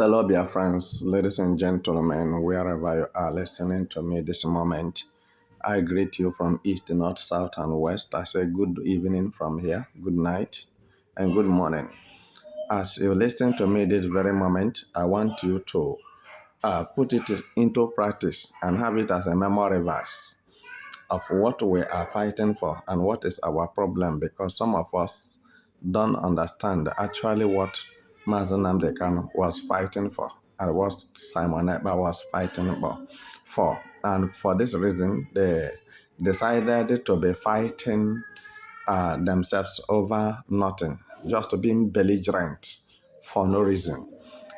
Hello, Biafrans, ladies and gentlemen, wherever you are listening to me this moment, I greet you from east, north, south, and west. I say good evening from here, good night, and good morning. As you listen to me this very moment, I want you to put it into practice and have it as a memory verse of what we are fighting for and what is our problem, because some of us don't understand actually what Mazen Namdekan was fighting for and what Simon Ekpa was fighting for. And for this reason, they decided to be fighting themselves over nothing, just being belligerent for no reason.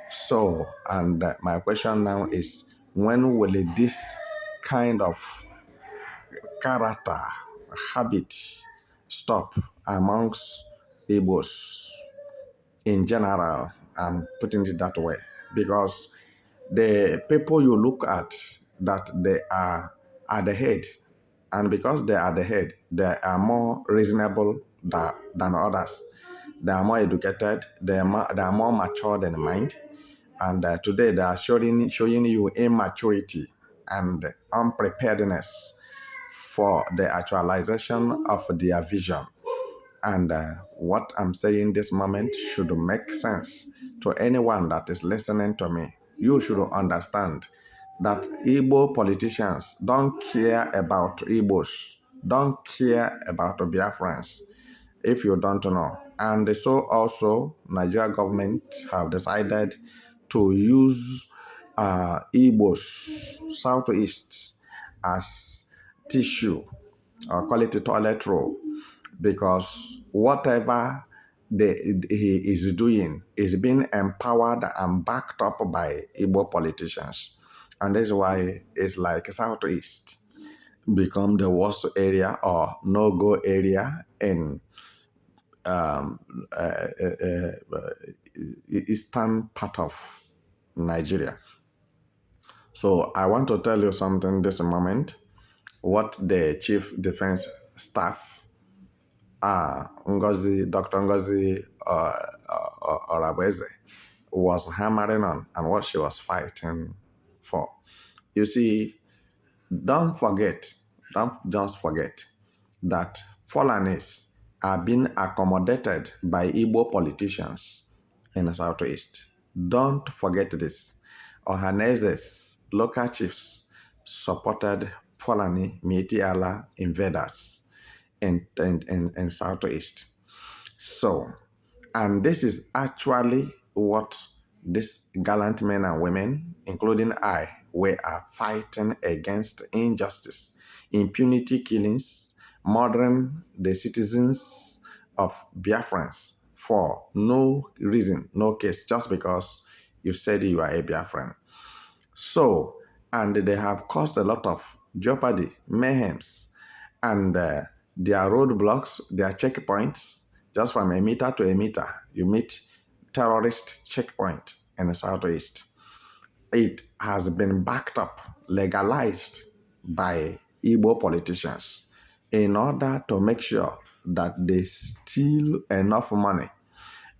So, and my question now is, when will this kind of character, habit stop amongst Igbos in general? I'm putting it that way because the people you look at that they are at the head, and because they are the head, they are more reasonable than others. They are more educated, they are more matured in mind, and today they are showing you immaturity and unpreparedness for the actualization of their vision. And what I'm saying this moment should make sense to anyone that is listening to me. You should understand that Igbo politicians don't care about Igbos, don't care about the Biafrans, if you don't know. And so also, Nigeria government have decided to use Igbos, Southeast, as tissue, or call it a toilet roll, because whatever he is doing is being empowered and backed up by Igbo politicians. And that's why it's like Southeast become the worst area or no-go area in um, uh, uh, uh, eastern part of Nigeria. So I want to tell you something this moment. What the chief defense staff, Dr. Ngozi Orabeze, was hammering on and what she was fighting for. You see, don't just forget that Fulanis are being accommodated by Igbo politicians in the southeast. Don't forget this. Ohanezes, local chiefs, supported Fulani Mieti invaders in southeast. So, and this is actually what these gallant men and women, including I, we are fighting against: injustice, impunity killings, murdering the citizens of Biafrans for no reason, no case, just because you said you are a Biafran. So, and they have caused a lot of jeopardy, mayhems, and their roadblocks, their checkpoints, just from a meter to a meter, you meet terrorist checkpoint in the southeast. It has been backed up, legalized by Igbo politicians in order to make sure that they steal enough money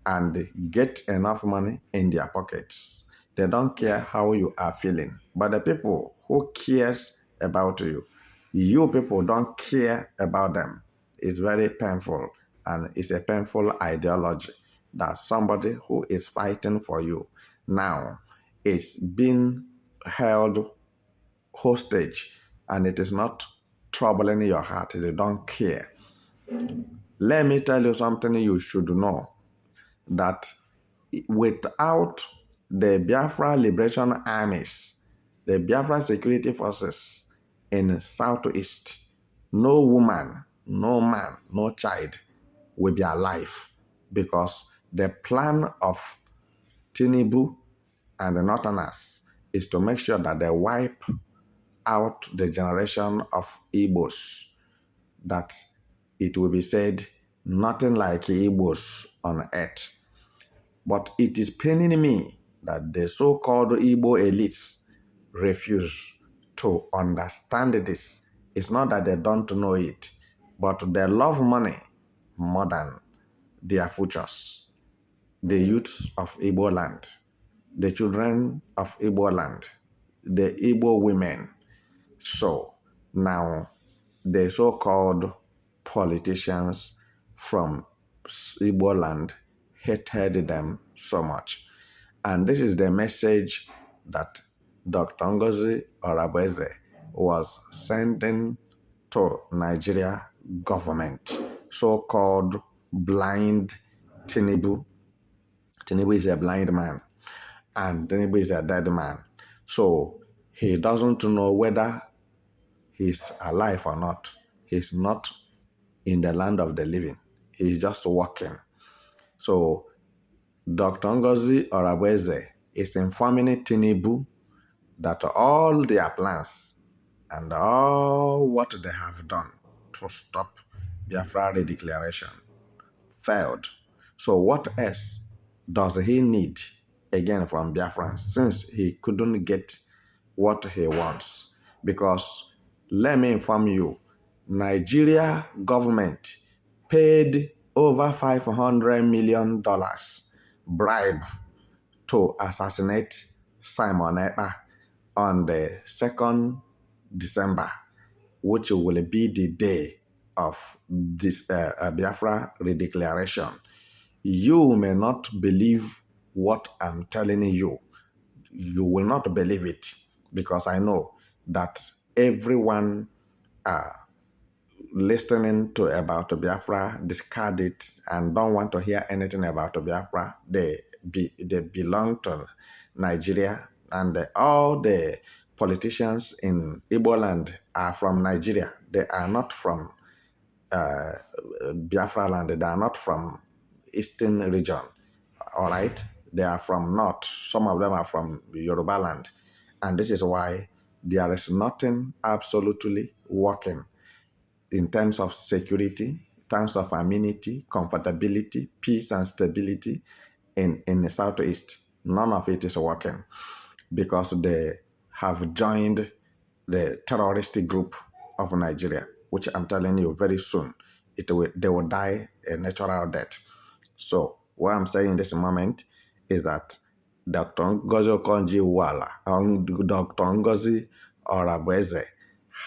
and get enough money in their pockets. They don't care how you are feeling. But the people who cares about you, you people don't care about them. It's very painful, and it's a painful ideology that somebody who is fighting for you now is being held hostage, and it is not troubling your heart. They don't care. Let me tell you something you should know, that without the Biafra Liberation Armies, the Biafra Security Forces in Southeast, no woman, no man, no child will be alive, because the plan of Tinubu and the Northerners is to make sure that they wipe out the generation of Igbos, that it will be said nothing like Igbos on earth. But it is paining me that the so-called Igbo elites refuse to understand this. It's not that they don't know it, but they love money more than their futures. The youths of Igbo land, the children of Igbo land, the Igbo women. So now the so-called politicians from Igbo land hated them so much. And this is the message that Dr. Ngozi Orabueze was sending to Nigeria government, so-called blind Tinubu. Tinubu is a blind man, and Tinubu is a dead man. So he doesn't know whether he's alive or not. He's not in the land of the living. He's just walking. So Dr. Ngozi Orabueze is informing Tinubu that all their plans and all what they have done to stop Biafra redeclaration failed. So what else does he need again from Biafrans since he couldn't get what he wants? Because let me inform you, Nigeria government paid over $500 million bribe to assassinate Simon Ekpa on the 2nd December, which will be the day of this Biafra redeclaration. You may not believe what I'm telling you. You will not believe it because I know that everyone listening to about Biafra discard it and don't want to hear anything about Biafra. They belong to Nigeria, and all the politicians in Igbo land are from Nigeria. They are not from Biafra land. They are not from Eastern region. All right, they are from North. Some of them are from Yoruba land, and this is why there is nothing absolutely working in terms of security, in terms of amenity, comfortability, peace, and stability in the Southeast. None of it is working because they have joined the terrorist group of Nigeria, which I'm telling you very soon, they will die a natural death. So what I'm saying in this moment is that Dr. Ngozi Okonjo-Iweala and Dr. Ngozi Orabueze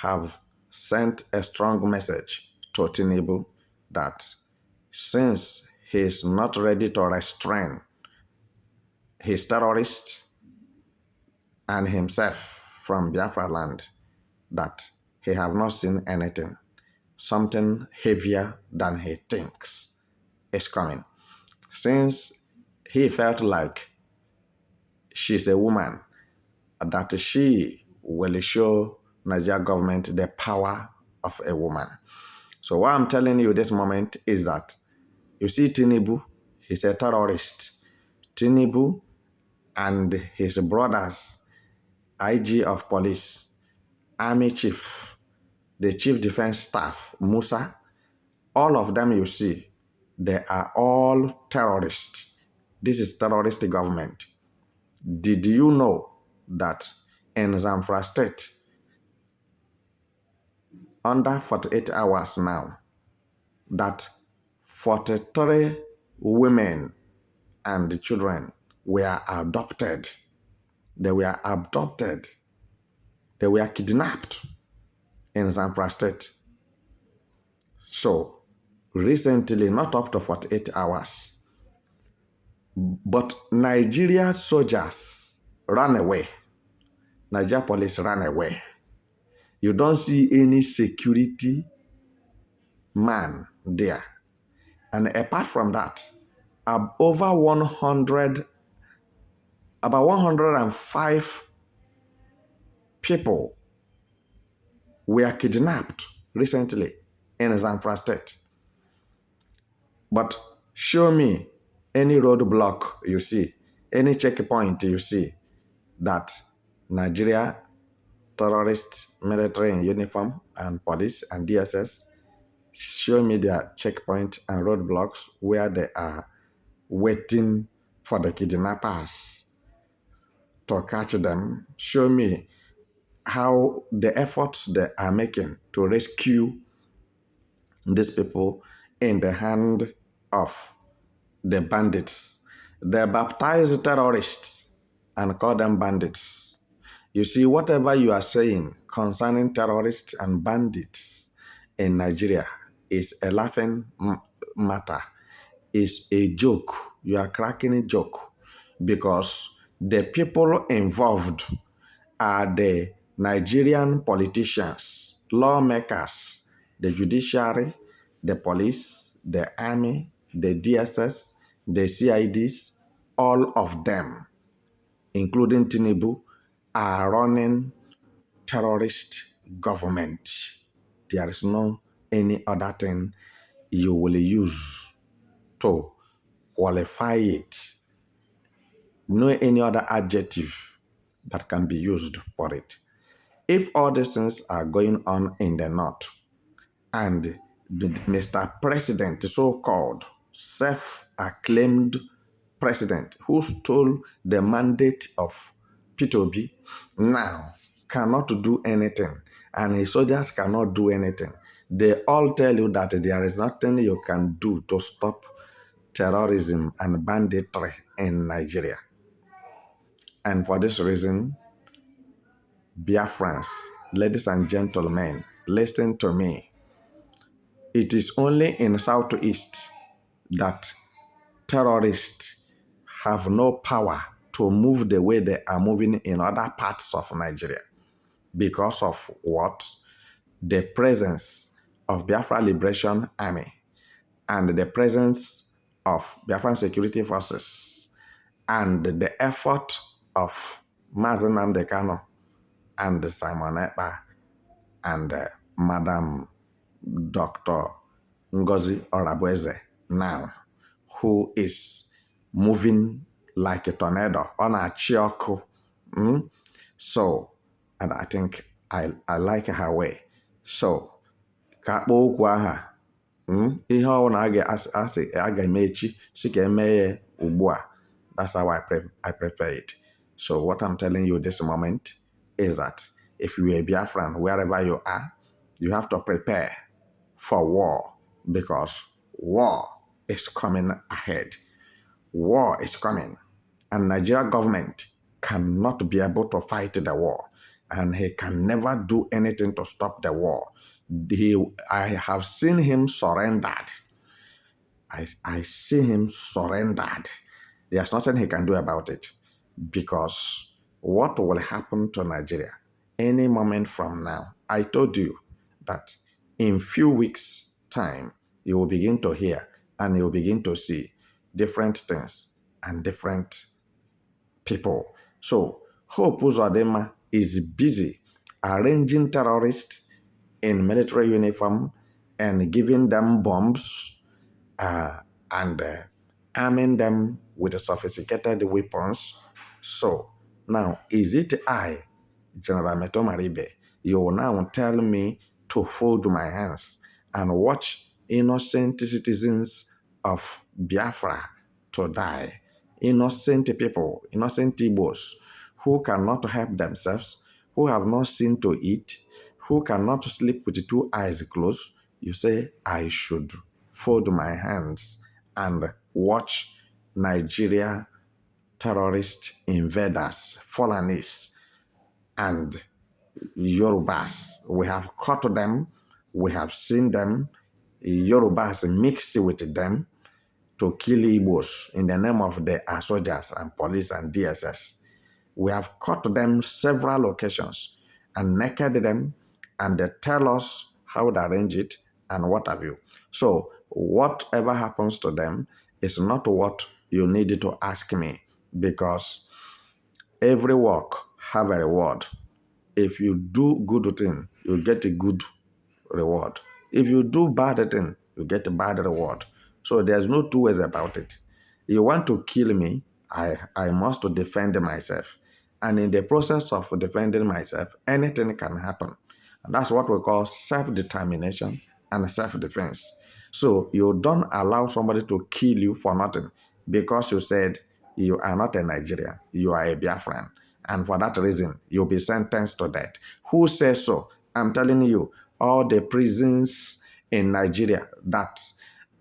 have sent a strong message to Tinubu that since he is not ready to restrain his terrorists and himself from Biafra land, that he have not seen anything. Something heavier than he thinks is coming. Since he felt like she's a woman, that she will show Nigeria government the power of a woman. So what I'm telling you this moment is that you see Tinubu, he's a terrorist. Tinubu and his brothers, IG of police, army chief, the chief defense staff, Musa, all of them you see, they are all terrorists. This is terrorist government. Did you know that in Zamfara state, under 48 hours now, that 43 women and children were adopted? They were abducted. They were kidnapped in Zamfara state. So recently, not up to 48 hours, but Nigeria soldiers ran away. Nigeria police ran away. You don't see any security man there. And apart from that, over 100, about 105 people were kidnapped recently in Zamfara state. But show me any roadblock you see, any checkpoint you see that Nigeria terrorist military in uniform and police and DSS, show me their checkpoint and roadblocks where they are waiting for the kidnappers to catch them. Show me how the efforts they are making to rescue these people in the hand of the bandits. The baptized terrorists and call them bandits. You see, whatever you are saying concerning terrorists and bandits in Nigeria is a laughing matter, is a joke. You are cracking a joke because the people involved are the Nigerian politicians, lawmakers, the judiciary, the police, the army, the DSS, the CIDs, all of them, including Tinubu, are running terrorist government. There is no any other thing you will use to qualify it. No any other adjective that can be used for it. If all these things are going on in the north, and Mr. President, so-called self-acclaimed president who stole the mandate of P2B, now cannot do anything, and his soldiers cannot do anything. They all tell you that there is nothing you can do to stop terrorism and banditry in Nigeria. And for this reason, Biafrans, ladies and gentlemen, listen to me. It is only in Southeast that terrorists have no power to move the way they are moving in other parts of Nigeria. Because of what? The presence of Biafra Liberation Army and the presence of Biafran security forces and the effort of Mazen Nnamdi Kanu and Simon Ekpa and Madam Dr. Ngozi Orabueze now, who is moving like a tornado on a chioko. So, and I think I like her way. So, ka kpọọ okwu aha ihe ọwụ na a ga-eme echi si ka eme ya ugbu a. That's how I prefer it. So what I'm telling you this moment is that if you are a Biafran, wherever you are, you have to prepare for war, because war is coming ahead. War is coming, and Nigeria government cannot be able to fight the war, and he can never do anything to stop the war. I have seen him surrendered. I see him surrendered. There's nothing he can do about it, because what will happen to Nigeria any moment from now? I told you that in few weeks' time, you will begin to hear and you will begin to see different things and different people. So, Hope Uzodinma is busy arranging terrorists in military uniform and giving them bombs and arming them with sophisticated weapons. So, now, is it I, General Meto Maribe, you will now tell me to fold my hands and watch innocent citizens of Biafra to die? Innocent people, innocent Igbos, who cannot help themselves, who have not seen to eat, who cannot sleep with two eyes closed. You say, I should fold my hands and watch Nigeria terrorist invaders, Fulanis, and Yorubas. We have caught them, we have seen them, Yorubas mixed with them to kill Igbos in the name of the soldiers and police and DSS. We have caught them several occasions and naked them, and they tell us how to arrange it and what have you. So whatever happens to them is not what you need to ask me, because every work have a reward. If you do good thing, you get a good reward. If you do bad thing, you get a bad reward. So there's no two ways about it. You want to kill me, I must defend myself. And in the process of defending myself, anything can happen. And that's what we call self-determination and self-defense. So you don't allow somebody to kill you for nothing, because you said you are not a Nigerian, you are a Biafran. And for that reason, you'll be sentenced to death. Who says so? I'm telling you, all the prisons in Nigeria that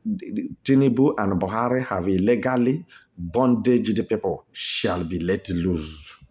Tinubu and Buhari have illegally bondage the people shall be let loose.